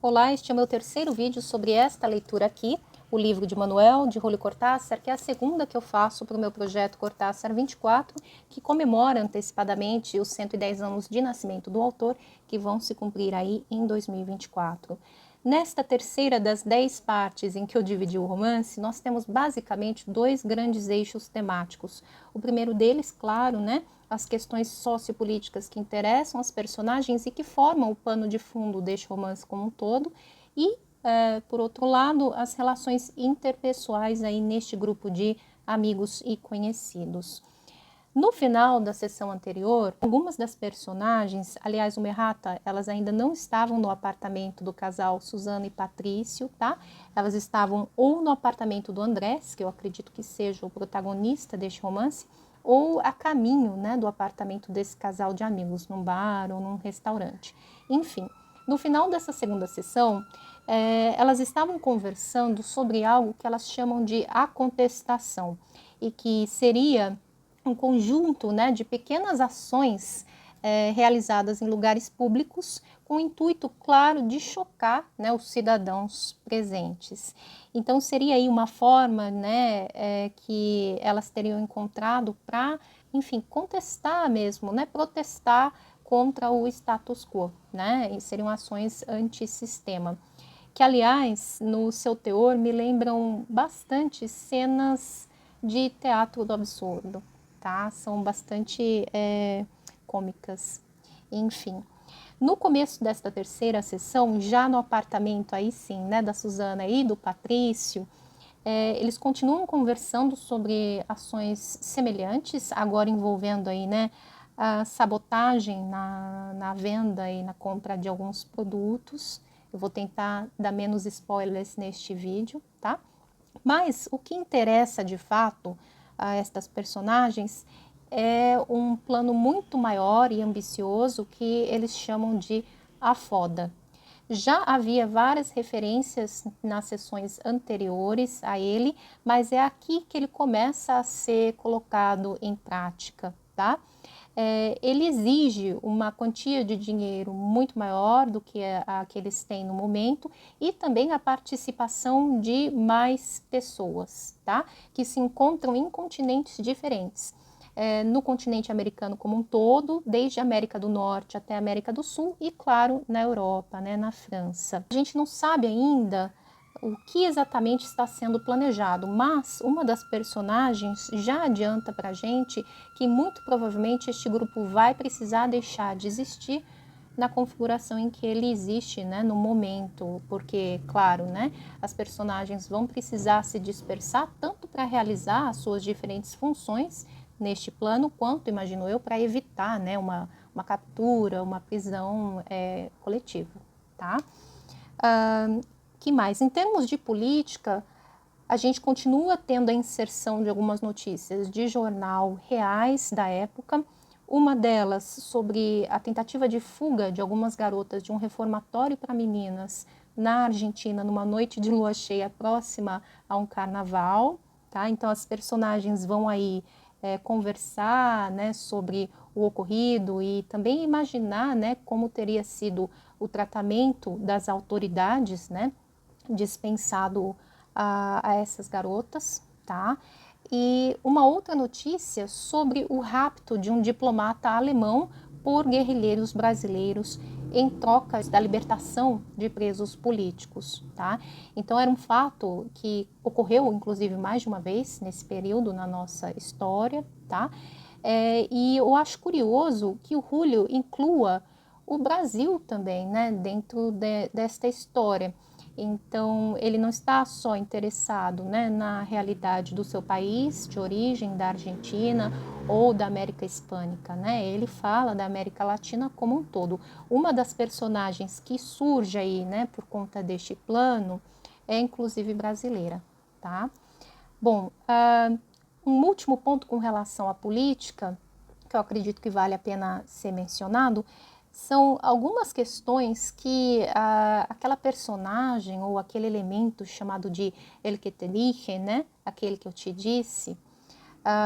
Olá, este é o meu terceiro vídeo sobre esta leitura aqui, o livro de Manuel de Julio Cortázar, que é a segunda que eu faço para o meu projeto Cortázar 24, que comemora antecipadamente os 110 anos de nascimento do autor, que vão se cumprir aí em 2024. Nesta terceira das 10 partes em que eu dividi o romance, nós temos basicamente dois grandes eixos temáticos. O primeiro deles, claro, as questões sociopolíticas que interessam as personagens e que formam o pano de fundo deste romance como um todo, e, por outro lado, as relações interpessoais aí neste grupo de amigos e conhecidos. No final da sessão anterior, algumas das personagens, aliás, uma errata, elas ainda não estavam no apartamento do casal Suzana e Patrício, tá? Elas estavam ou no apartamento do Andrés, que eu acredito que seja o protagonista deste romance, ou a caminho, do apartamento desse casal de amigos, num bar ou num restaurante. Enfim, no final dessa segunda sessão, elas estavam conversando sobre algo que elas chamam de a contestação, e que seria um conjunto de pequenas ações realizadas em lugares públicos com o intuito, claro, de chocar os cidadãos presentes. Então, seria aí uma forma que elas teriam encontrado para, enfim, contestar mesmo, protestar contra o status quo, e seriam ações antissistema, que, aliás, no seu teor, me lembram bastante cenas de teatro do absurdo. Tá? São bastante cômicas. Enfim, no começo desta terceira sessão, já no apartamento aí sim, da Suzana e do Patrício, eles continuam conversando sobre ações semelhantes, agora envolvendo aí, a sabotagem na venda e na compra de alguns produtos. Eu vou tentar dar menos spoilers neste vídeo, tá? Mas o que interessa de fato a estas personagens é um plano muito maior e ambicioso que eles chamam de a foda. Já havia várias referências nas sessões anteriores a ele, mas é aqui que ele começa a ser colocado em prática, tá? Ele exige uma quantia de dinheiro muito maior do que a que eles têm no momento, e também a participação de mais pessoas, tá? Que se encontram em continentes diferentes. No continente americano como um todo, desde a América do Norte até a América do Sul e, claro, na Europa, na França. A gente não sabe ainda o que exatamente está sendo planejado, mas uma das personagens já adianta para a gente que muito provavelmente este grupo vai precisar deixar de existir na configuração em que ele existe, no momento, porque, claro, as personagens vão precisar se dispersar tanto para realizar as suas diferentes funções neste plano, quanto, imagino eu, para evitar uma captura, uma prisão coletiva, tá? Que mais? Em termos de política, a gente continua tendo a inserção de algumas notícias de jornal reais da época, uma delas sobre a tentativa de fuga de algumas garotas de um reformatório para meninas na Argentina, numa noite de lua cheia próxima a um carnaval, tá? Então as personagens vão aí conversar sobre o ocorrido e também imaginar como teria sido o tratamento das autoridades, dispensado a essas garotas, tá? E uma outra notícia sobre o rapto de um diplomata alemão por guerrilheiros brasileiros em troca da libertação de presos políticos, tá? Então era um fato que ocorreu, inclusive, mais de uma vez nesse período na nossa história, tá? E eu acho curioso que o Julio inclua o Brasil também, dentro desta história. Então, ele não está só interessado na realidade do seu país de origem, da Argentina ou da América Hispânica, Ele fala da América Latina como um todo. Uma das personagens que surge aí, por conta deste plano, é inclusive brasileira, tá? Bom, um último ponto com relação à política, que eu acredito que vale a pena ser mencionado, são algumas questões que aquela personagem ou aquele elemento chamado de el que te dije, aquele que eu te disse,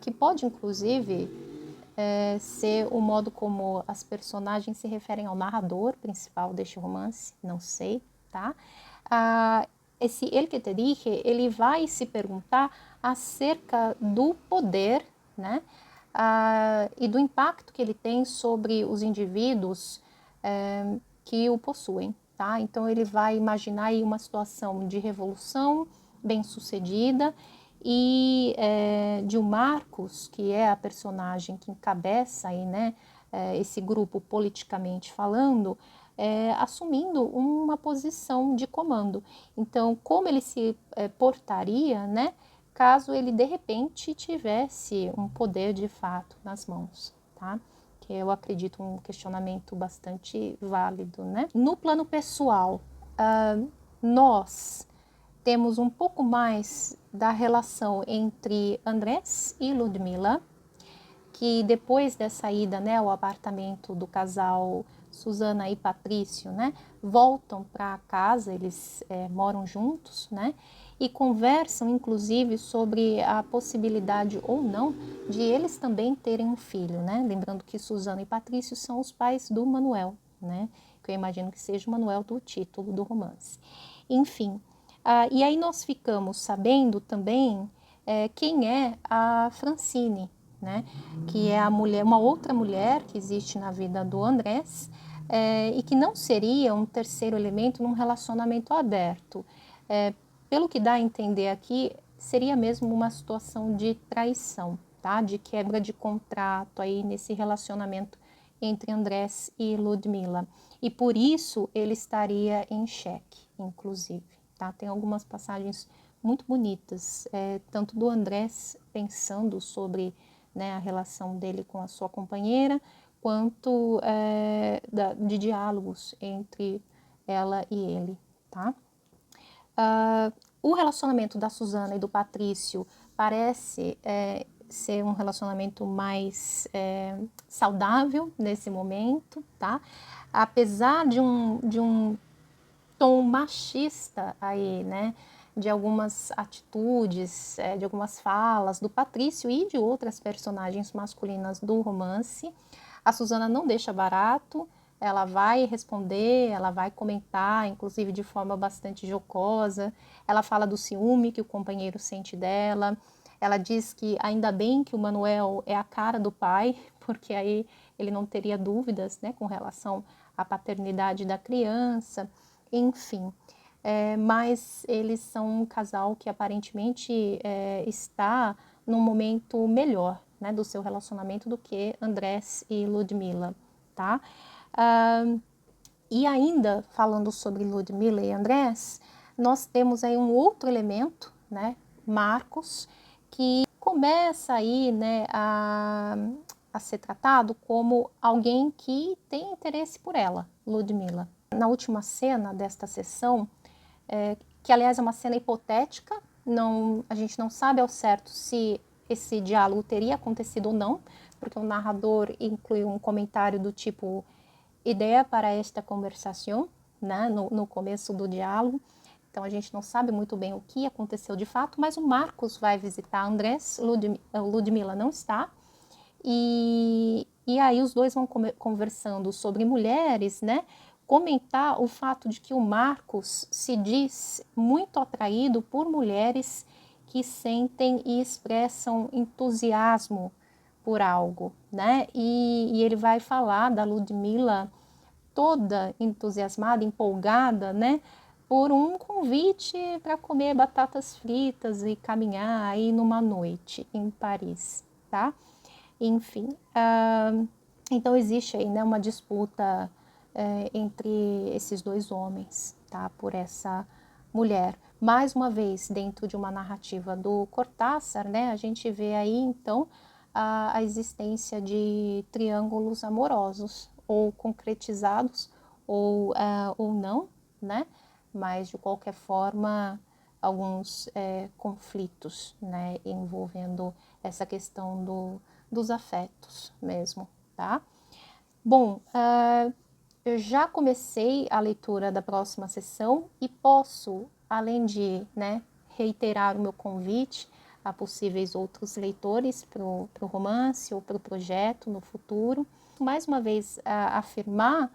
que pode inclusive ser o modo como as personagens se referem ao narrador principal deste romance, não sei, tá? Esse El que te dije, ele vai se perguntar acerca do poder, né? E do impacto que ele tem sobre os indivíduos que o possuem, tá? Então ele vai imaginar aí uma situação de revolução bem-sucedida e de um Marcos, que é a personagem que encabeça aí, né, esse grupo politicamente falando, assumindo uma posição de comando. Então, como ele se portaria, né, caso ele de repente tivesse um poder de fato nas mãos, tá? Que eu acredito um questionamento bastante válido, né? No plano pessoal, nós temos um pouco mais da relação entre Andrés e Ludmila, que depois dessa ida, né, ao apartamento do casal Susana e Patrício, né, voltam para casa, eles moram juntos, né, e conversam inclusive sobre a possibilidade ou não de eles também terem um filho, né, lembrando que Susana e Patrício são os pais do Manuel, né, que eu imagino que seja o Manuel do título do romance. Enfim, e aí nós ficamos sabendo também quem é a Francine, né, que é a mulher, uma outra mulher que existe na vida do Andrés e que não seria um terceiro elemento num relacionamento aberto. Pelo que dá a entender aqui, seria mesmo uma situação de traição, tá, de quebra de contrato aí nesse relacionamento entre Andrés e Ludmila. E por isso ele estaria em xeque, inclusive. Tá? Tem algumas passagens muito bonitas, tanto do Andrés pensando sobre, né, a relação dele com a sua companheira, quanto de diálogos entre ela e ele. Tá? O relacionamento da Susana e do Patrício parece ser um relacionamento mais saudável nesse momento, tá? Apesar de um tom machista aí, né? De algumas atitudes, de algumas falas do Patrício e de outras personagens masculinas do romance. A Susana não deixa barato, ela vai responder, ela vai comentar, inclusive de forma bastante jocosa. Ela fala do ciúme que o companheiro sente dela. Ela diz que ainda bem que o Manuel é a cara do pai, porque aí ele não teria dúvidas, né, com relação à paternidade da criança. Enfim, mas eles são um casal que aparentemente está num momento melhor, né, do seu relacionamento do que Andrés e Ludmila, tá? E ainda falando sobre Ludmila e Andrés, nós temos aí um outro elemento, né, Marcos, que começa aí, né, a ser tratado como alguém que tem interesse por ela, Ludmila. Na última cena desta sessão, que aliás é uma cena hipotética, a gente não sabe ao certo se esse diálogo teria acontecido ou não, porque o narrador inclui um comentário do tipo ideia para esta conversação, né, no começo do diálogo. Então a gente não sabe muito bem o que aconteceu de fato, mas o Marcos vai visitar Andrés, Ludmila não está, e aí os dois vão conversando sobre mulheres, né? Comentar o fato de que o Marcos se diz muito atraído por mulheres que sentem e expressam entusiasmo por algo, né? E ele vai falar da Ludmila toda entusiasmada, empolgada, né? Por um convite para comer batatas fritas e caminhar aí numa noite em Paris, tá? Enfim, então existe aí, né, uma disputa entre esses dois homens, tá, por essa mulher. Mais uma vez, dentro de uma narrativa do Cortázar, né, a gente vê aí, então, a existência de triângulos amorosos, ou concretizados, ou não, né, mas de qualquer forma, alguns conflitos, né, envolvendo essa questão dos afetos mesmo, tá? Bom, eu já comecei a leitura da próxima sessão e posso, além de, né, reiterar o meu convite a possíveis outros leitores para o romance ou para o projeto no futuro, mais uma vez afirmar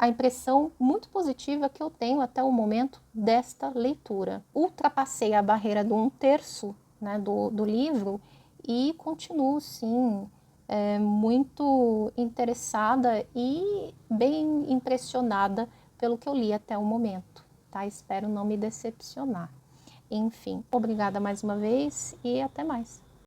a impressão muito positiva que eu tenho até o momento desta leitura. Ultrapassei a barreira do 1/3, né, do livro e continuo, sim, muito interessada e bem impressionada pelo que eu li até o momento, tá? Espero não me decepcionar. Enfim, obrigada mais uma vez e até mais.